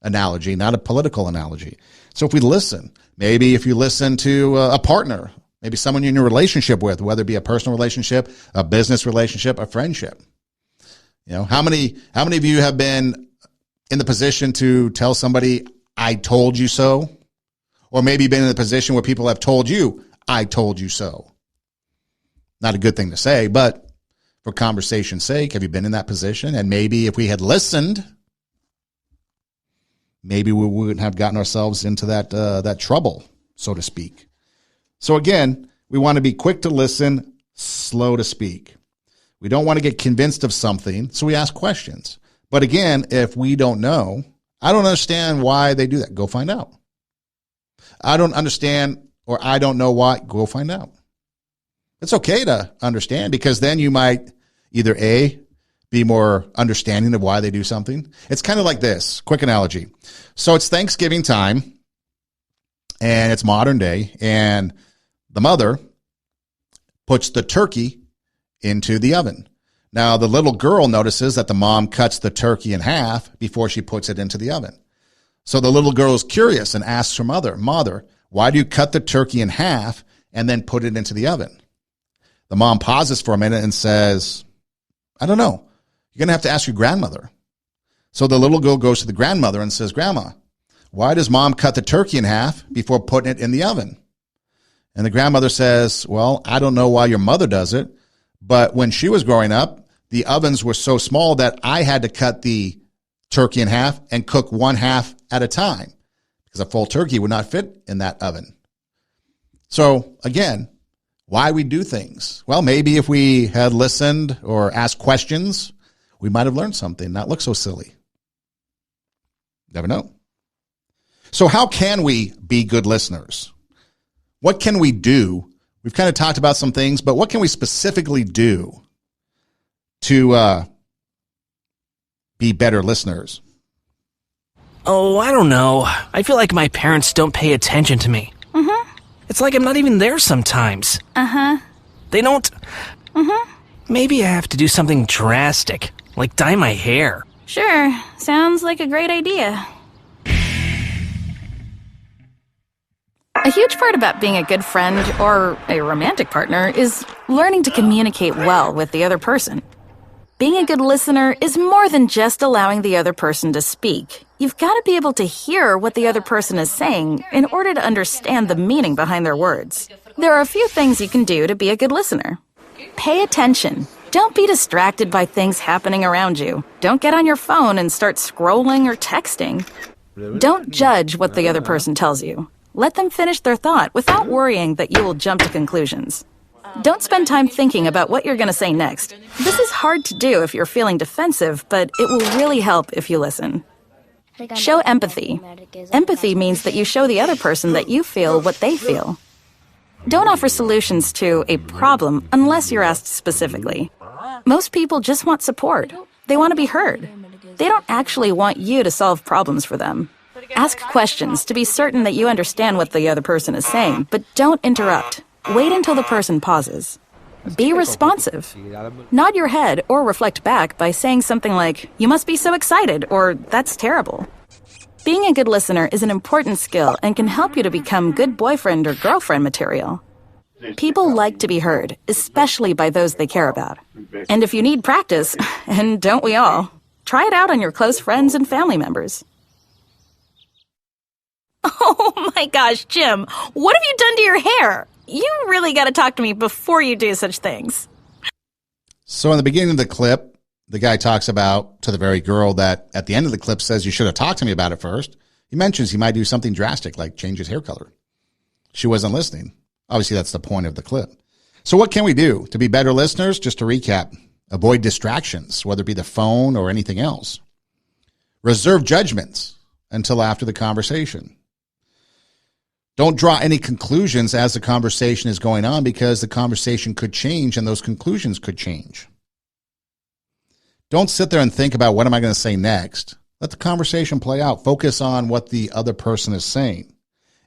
analogy, not a political analogy. So if we listen, maybe if you listen to a partner, maybe someone you're in a relationship with, whether it be a personal relationship, a business relationship, a friendship. How many of you have been in the position to tell somebody, I told you so? Or maybe been in the position where people have told you, I told you so. Not a good thing to say, but for conversation's sake, have you been in that position? And maybe if we had listened, maybe we wouldn't have gotten ourselves into that trouble, so to speak. So again, we want to be quick to listen, slow to speak. We don't want to get convinced of something, so we ask questions. But again, if we don't know, I don't understand why they do that. Go find out. I don't understand, or I don't know why. Go find out. It's okay to understand, because then you might either A, be more understanding of why they do something. It's kind of like this, quick analogy. So it's Thanksgiving time, and it's modern day, and the mother puts the turkey into the oven. Now, the little girl notices that the mom cuts the turkey in half before she puts it into the oven. So the little girl is curious and asks her mother, why do you cut the turkey in half and then put it into the oven? The mom pauses for a minute and says, I don't know. You're going to have to ask your grandmother. So the little girl goes to the grandmother and says, Grandma, why does mom cut the turkey in half before putting it in the oven? And the grandmother says, well, I don't know why your mother does it, but when she was growing up, the ovens were so small that I had to cut the turkey in half and cook one half at a time because a full turkey would not fit in that oven. So again, why we do things? Well, maybe if we had listened or asked questions, we might have learned something, not look so silly. Never know. So how can we be good listeners? What can we do? We've kind of talked about some things, but what can we specifically do to be better listeners? Oh, I don't know. I feel like my parents don't pay attention to me. Mm-hmm. It's like I'm not even there sometimes. Uh-huh. They don't... Mm-hmm. Maybe I have to do something drastic, like dye my hair. Sure. Sounds like a great idea. A huge part about being a good friend or a romantic partner is learning to communicate well with the other person. Being a good listener is more than just allowing the other person to speak. You've got to be able to hear what the other person is saying in order to understand the meaning behind their words. There are a few things you can do to be a good listener. Pay attention. Don't be distracted by things happening around you. Don't get on your phone and start scrolling or texting. Don't judge what the other person tells you. Let them finish their thought without worrying that you will jump to conclusions. Don't spend time thinking about what you're going to say next. This is hard to do if you're feeling defensive, but it will really help if you listen. Show empathy. Empathy means that you show the other person that you feel what they feel. Don't offer solutions to a problem unless you're asked specifically. Most people just want support. They want to be heard. They don't actually want you to solve problems for them. Ask questions to be certain that you understand what the other person is saying, but don't interrupt. Wait until the person pauses. Be responsive. Nod your head or reflect back by saying something like, "You must be so excited," or "That's terrible." Being a good listener is an important skill and can help you to become good boyfriend or girlfriend material. People like to be heard, especially by those they care about. And if you need practice, and don't we all, try it out on your close friends and family members. Oh my gosh, Jim, what have you done to your hair? You really got to talk to me before you do such things. So in the beginning of the clip, the guy talks about to the very girl that at the end of the clip says, you should have talked to me about it first. He mentions he might do something drastic like change his hair color. She wasn't listening. Obviously, that's the point of the clip. So what can we do to be better listeners? Just to recap, avoid distractions, whether it be the phone or anything else. Reserve judgments until after the conversation. Don't draw any conclusions as the conversation is going on because the conversation could change and those conclusions could change. Don't sit there and think about what am I going to say next. Let the conversation play out. Focus on what the other person is saying.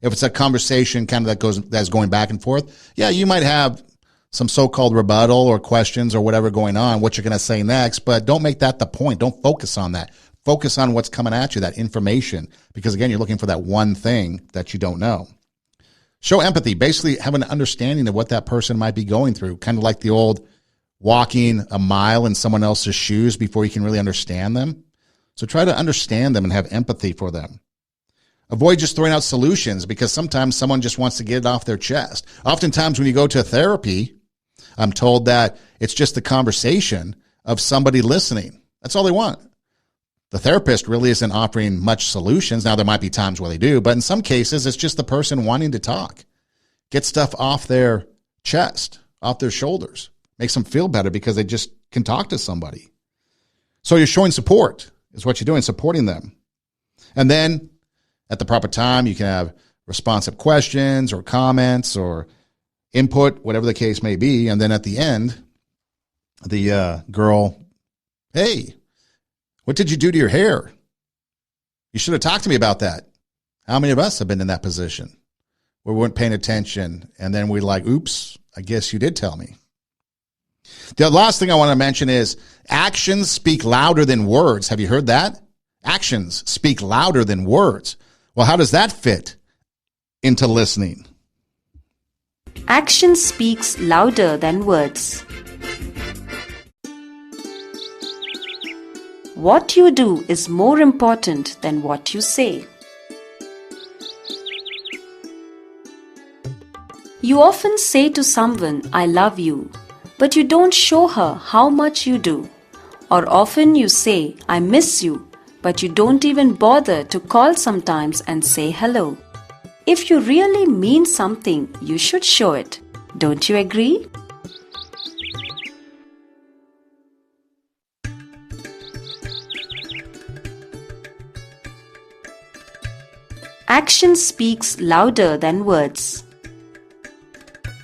If it's a conversation kind of that's going back and forth, yeah, you might have some so-called rebuttal or questions or whatever going on, what you're going to say next, but don't make that the point. Don't focus on that. Focus on what's coming at you, that information, because again, you're looking for that one thing that you don't know. Show empathy. Basically, have an understanding of what that person might be going through, kind of like the old walking a mile in someone else's shoes before you can really understand them. So try to understand them and have empathy for them. Avoid just throwing out solutions because sometimes someone just wants to get it off their chest. Oftentimes when you go to therapy, I'm told that it's just the conversation of somebody listening. That's all they want. The therapist really isn't offering much solutions. Now, there might be times where they do, but in some cases, it's just the person wanting to talk. Get stuff off their chest, off their shoulders. Makes them feel better because they just can talk to somebody. So you're showing support is what you're doing, supporting them. And then at the proper time, you can have responsive questions or comments or input, whatever the case may be. And then at the end, the girl, hey, what did you do to your hair? You should have talked to me about that. How many of us have been in that position where we weren't paying attention and then we're like, oops, I guess you did tell me. The last thing I want to mention is actions speak louder than words. Have you heard that? Actions speak louder than words. Well, how does that fit into listening? Action speaks louder than words. What you do is more important than what you say. You often say to someone, I love you, but you don't show her how much you do. Or often you say, I miss you, but you don't even bother to call sometimes and say hello. If you really mean something, you should show it. Don't you agree? Action speaks louder than words.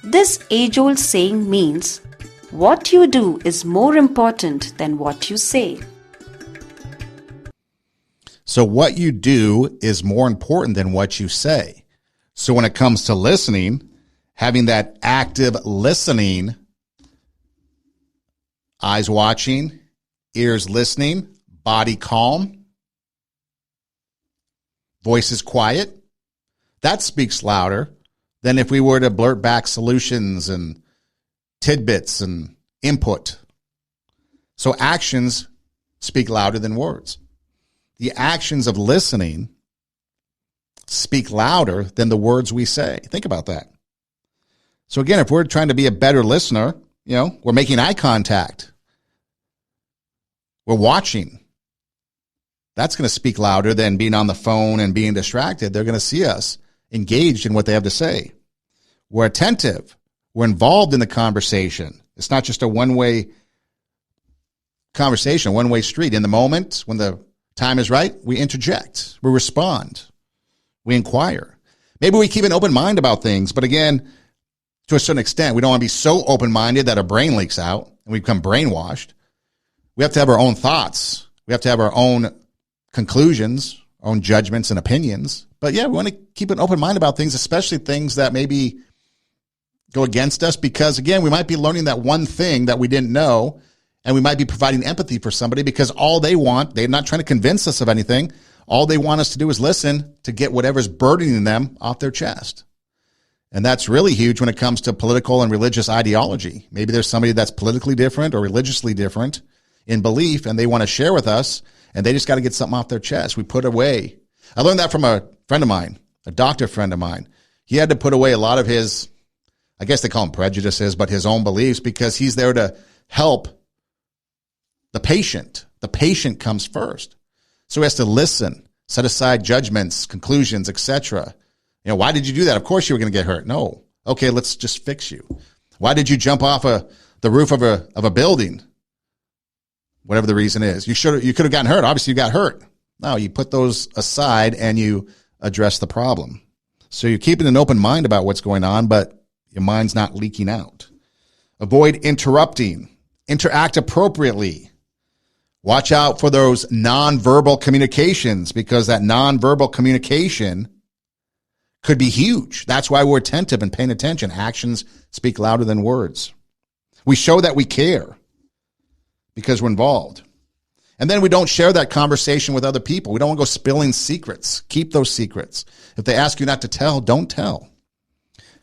This age-old saying means, what you do is more important than what you say. So what you do is more important than what you say. So when it comes to listening, having that active listening, eyes watching, ears listening, body calm, voice is quiet, that speaks louder than if we were to blurt back solutions and tidbits and input. So actions speak louder than words. The actions of listening speak louder than the words we say. Think about that. So again, if we're trying to be a better listener, we're making eye contact. We're watching. That's going to speak louder than being on the phone and being distracted. They're going to see us engaged in what they have to say. We're attentive. We're involved in the conversation. It's not just a one-way conversation, one-way street. In the moment, when the time is right, we interject. We respond. We inquire. Maybe we keep an open mind about things, but again, to a certain extent, we don't want to be so open-minded that our brain leaks out and we become brainwashed. We have to have our own thoughts. We have to have our own conclusions, our own judgments and opinions. But yeah, we want to keep an open mind about things, especially things that maybe go against us, because again, we might be learning that one thing that we didn't know, and we might be providing empathy for somebody because all they want, they're not trying to convince us of anything. All they want us to do is listen to get whatever's burdening them off their chest. And that's really huge when it comes to political and religious ideology. Maybe there's somebody that's politically different or religiously different in belief, and they want to share with us, and they just got to get something off their chest. We put away. I learned that from a friend of mine, a doctor friend of mine. He had to put away a lot of his, I guess they call them prejudices, but his own beliefs, because he's there to help the patient. The patient comes first. So he has to listen, set aside judgments, conclusions, etc. Why did you do that? Of course you were going to get hurt. No. Okay, let's just fix you. Why did you jump off the roof of a building? Whatever the reason is. You could have gotten hurt. Obviously you got hurt. No, you put those aside and you address the problem. So you're keeping an open mind about what's going on, but your mind's not leaking out. Avoid interrupting. Interact appropriately. Watch out for those nonverbal communications, because that nonverbal communication could be huge. That's why we're attentive and paying attention. Actions speak louder than words. We show that we care because we're involved. And then we don't share that conversation with other people. We don't want to go spilling secrets. Keep those secrets. If they ask you not to tell, don't tell.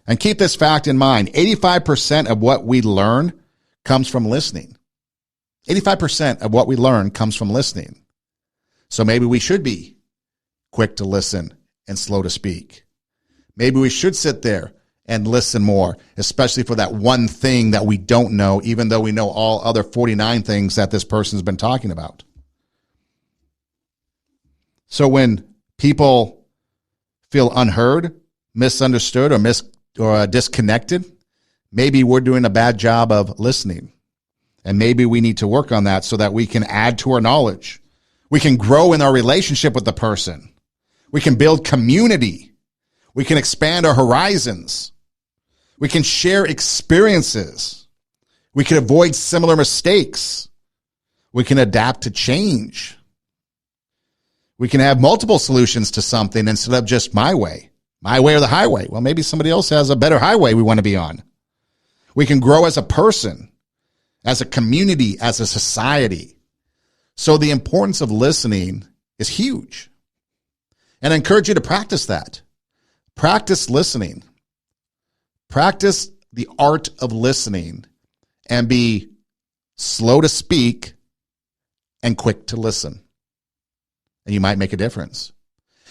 And keep this fact in mind. 85% of what we learn comes from listening. 85% of what we learn comes from listening. So maybe we should be quick to listen and slow to speak. Maybe we should sit there and listen more, especially for that one thing that we don't know, even though we know all other 49 things that this person's been talking about. So when people feel unheard, misunderstood, or disconnected, maybe we're doing a bad job of listening. And maybe we need to work on that so that we can add to our knowledge. We can grow in our relationship with the person. We can build community. We can expand our horizons. We can share experiences. We can avoid similar mistakes. We can adapt to change. We can have multiple solutions to something instead of just my way or the highway. Well, maybe somebody else has a better highway we want to be on. We can grow as a person, as a community, as a society. So the importance of listening is huge. And I encourage you to practice that. Practice listening. Practice the art of listening and be slow to speak and quick to listen. And you might make a difference.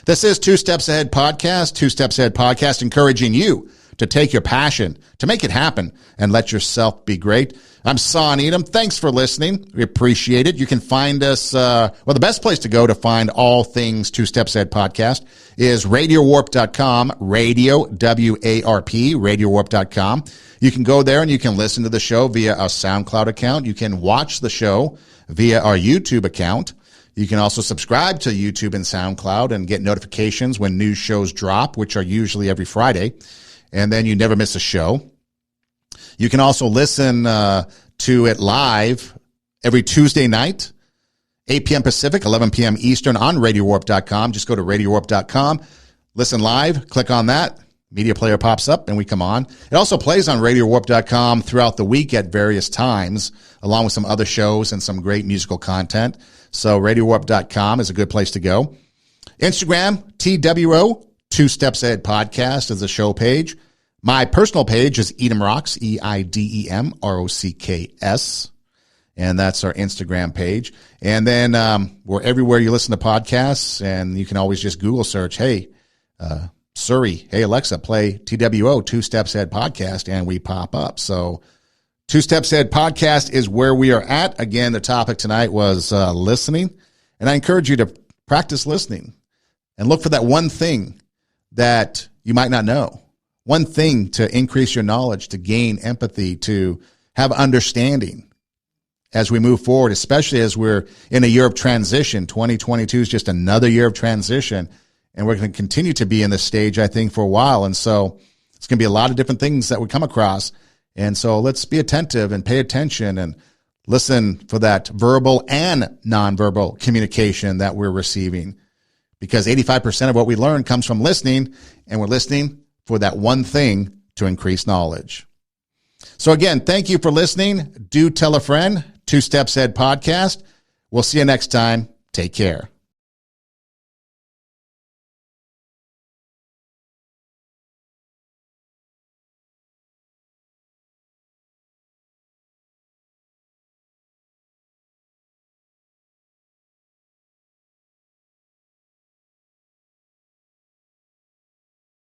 This is Two Steps Ahead Podcast. Two Steps Ahead Podcast, encouraging you to take your passion, to make it happen, and let yourself be great. I'm Son Edom. Thanks for listening. We appreciate it. You can find us, the best place to go to find all things Two Steps Ahead Podcast is radiowarp.com, radio, W-A-R-P, radiowarp.com. You can go there and you can listen to the show via our SoundCloud account. You can watch the show via our YouTube account. You can also subscribe to YouTube and SoundCloud and get notifications when new shows drop, which are usually every Friday. And then you never miss a show. You can also listen to it live every Tuesday night, 8 p.m. Pacific, 11 p.m. Eastern on radiowarp.com. Just go to radiowarp.com, listen live, click on that. Media player pops up and we come on. It also plays on radiowarp.com throughout the week at various times, along with some other shows and some great musical content. So radiowarp.com is a good place to go. Instagram, TWO, Two Steps Ahead Podcast is a show page. My personal page is Edom Rocks, EIDEM ROCKS. And that's our Instagram page. And then we're everywhere you listen to podcasts, and you can always just Google search, hey, Siri, hey, Alexa, play TWO, Two Steps Ahead Podcast, and we pop up. So Two Steps Ahead Podcast is where we are at. Again, the topic tonight was listening. And I encourage you to practice listening and look for that one thing that you might not know. One thing to increase your knowledge, to gain empathy, to have understanding as we move forward, especially as we're in a year of transition. 2022 is just another year of transition, and we're going to continue to be in this stage, I think, for a while. And so it's going to be a lot of different things that we come across. And so let's be attentive and pay attention and listen for that verbal and nonverbal communication that we're receiving, because 85% of what we learn comes from listening, and we're listening for that one thing to increase knowledge. So again, thank you for listening. Do tell a friend. Two Steps Ahead Podcast. We'll see you next time. Take care.